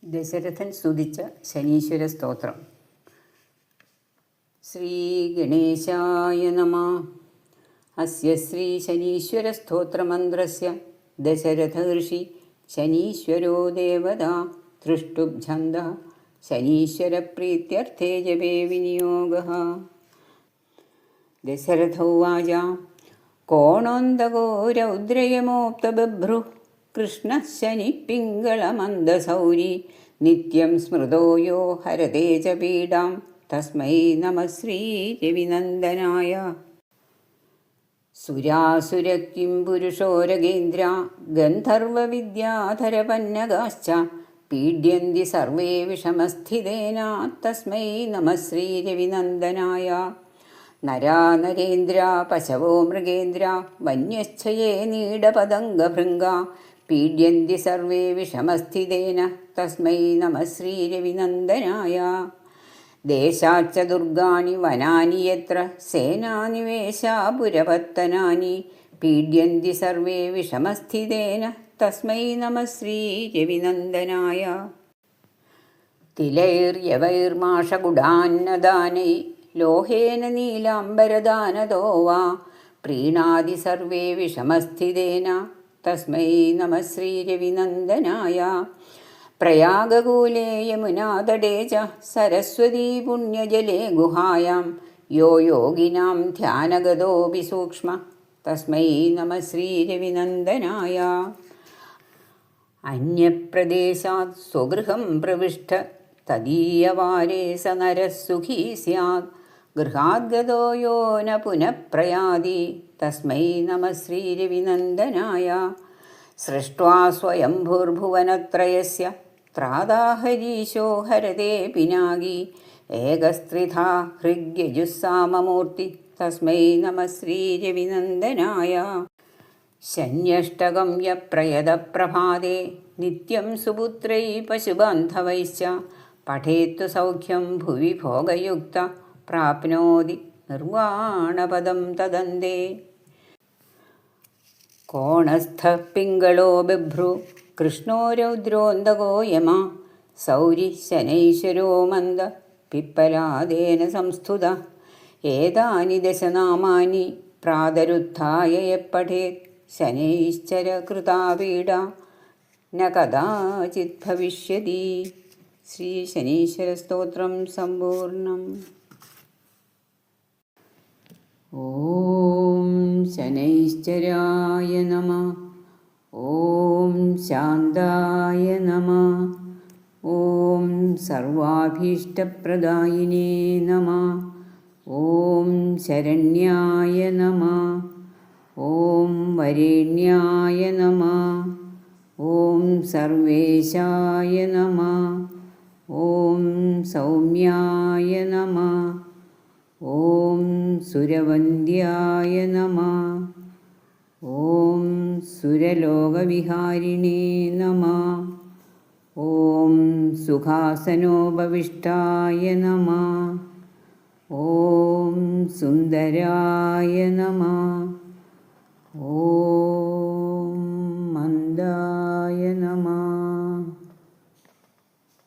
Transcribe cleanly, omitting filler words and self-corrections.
ദശരഥൻ സ്തുതിച്ച ശനീശ്വര സ്തോത്രം. ശ്രീ ഗണേശായ നമഃ. അസ്യ ശ്രീ ശനീശ്വര സ്തോത്രമന്ത്രസ്യ ദശരഥ ഋഷി ശനീശ്വരോ ദേവതാ തൃഷ്ടുബ്ഛന്ദഃ ശനീശ്വര പ്രീത്യർത്ഥേ ജപേ വിനിയോഗഃ. ദശരഥ ഉവാച കോണോന്തകോ രൗദ്രയമോക്തബഭ്രുഃ കൃഷ്ണഃ ശനിപിംഗളമന്ദസൗരി നിത്യം സ്മൃതോ യോ ഹരതേ ച പീഡാം തസ്മൈ നമഃ ശ്രീരവിനന്ദനായ. സുരാസുരകിം പുരുഷോരഗേന്ദ്ര ഗന്ധർവവിദ്യാധരപന്നഗാശ്ച പീഡ്യന്തി സർവേ വിഷമസ്ഥിതേന തസ്മൈ നമഃ ശ്രീരവിനന്ദനായ. നരാ നരേന്ദ്ര പശവോ മൃഗേന്ദ്ര വന്യശ്ചയേ നീഡപതംഗഭൃംഗ പീഡ്യന്തി സർവേ വിഷമസ്ഥിതേന തസ്മൈ നമഃ ശ്രീരവിനന്ദനായ. ദേശാച്ച ദുർഗാണി വനാനി യത്ര സേനാനിവേശാ പുരപത്തനാനി പീഡ്യന്തി സർവേ വിഷമസ്ഥിതേന തസ്മൈ നമഃ ശ്രീരവിനന്ദനായ. തിലൈർയവൈർമാഷകുടാന്നദാനൈ ലോഹേന നീലാംബരദാനദോ വാ പ്രീണാതി സർവേ വിഷമസ്ഥിതേന തസ്മൈ നമഃ ശ്രീരവിനന്ദനായ. പ്രയാഗകൂലേ യമുനാതടേ ച സരസ്വതീ പുണ്യജലേ ഗുഹായാം യോ യോഗിനാം ധ്യാനഗതോപി സൂക്ഷ്മ തസ്മൈ നമഃ ശ്രീരവിനന്ദനായ. അന്യപ്രദേശാത് സ്വഗൃഹം പ്രവിഷ്ട തദീയവാരേ സ നരഃ സുഖീ സ്യാത് ഗൃഹാദ്ഗതോ യോ ന പുനഃ പ്രയാതി തസ്മൈ നമഃ ശ്രീരവിനന്ദനായ. സൃഷ്ട്വാ സ്വയംഭൂർഭുവനത്രയസ്യ ത്രാതാഹരീശോ ഹരതേ പിനാകി ഏകസ്ത്രിധാ ഹൃഗ്യജുസ്സാമമൂർത്തി തസ്മൈ നമഃ ശ്രീരവിനന്ദനായ. ശന്യഷ്ടകം യപ്രയതപ്രഭാതേ നിത്യം സുപുത്രൈ പശുബാന്ധവൈശ്ച പഠേത്തു സൗഖ്യം ഭുവി ഭോഗയുക്ത പ്രാപ്നോതി നിർവാണപദം തദന്തേ. കോണസ്ഥഃ പിംഗളോ ബഭ്രു കൃഷ്ണോ രൗദ്രോന്തകോ യമ സൗരി ശനൈശ്വരോ മന്ദ പിപ്പലാദേന സംസ്തുത ഏതാനി ദശനാമാനി പ്രാതരുത്ഥായ യപ്പഠേത് ശനൈശ്ചര കൃതാ പീഡ ന കദാചിത് ഭവിഷ്യതി. ശ്രീ ശനീശ്വര സ്തോത്രം സമ്പൂർണം. ഓം ശനൈശ്ചരായ നമഃ. ഓം ശാന്തായ നമഃ. ഓം സർവാഭീഷ്ടപ്രദായിനേ നമഃ. ഓം ശരണ്യായ നമഃ. ഓം വരേണ്യായ നമഃ. ഓം സർവേശായ നമഃ. ഓം സൗമ്യായ നമഃ. ഓം സുരവന്ദ്യായ നമഃ. ഓം സുരലോകവിഹാരിണേ നമഃ. ഓം സുഖാസനോപവിഷ്ടായ നമഃ. ഓം സുന്ദരായ നമഃ. ഓം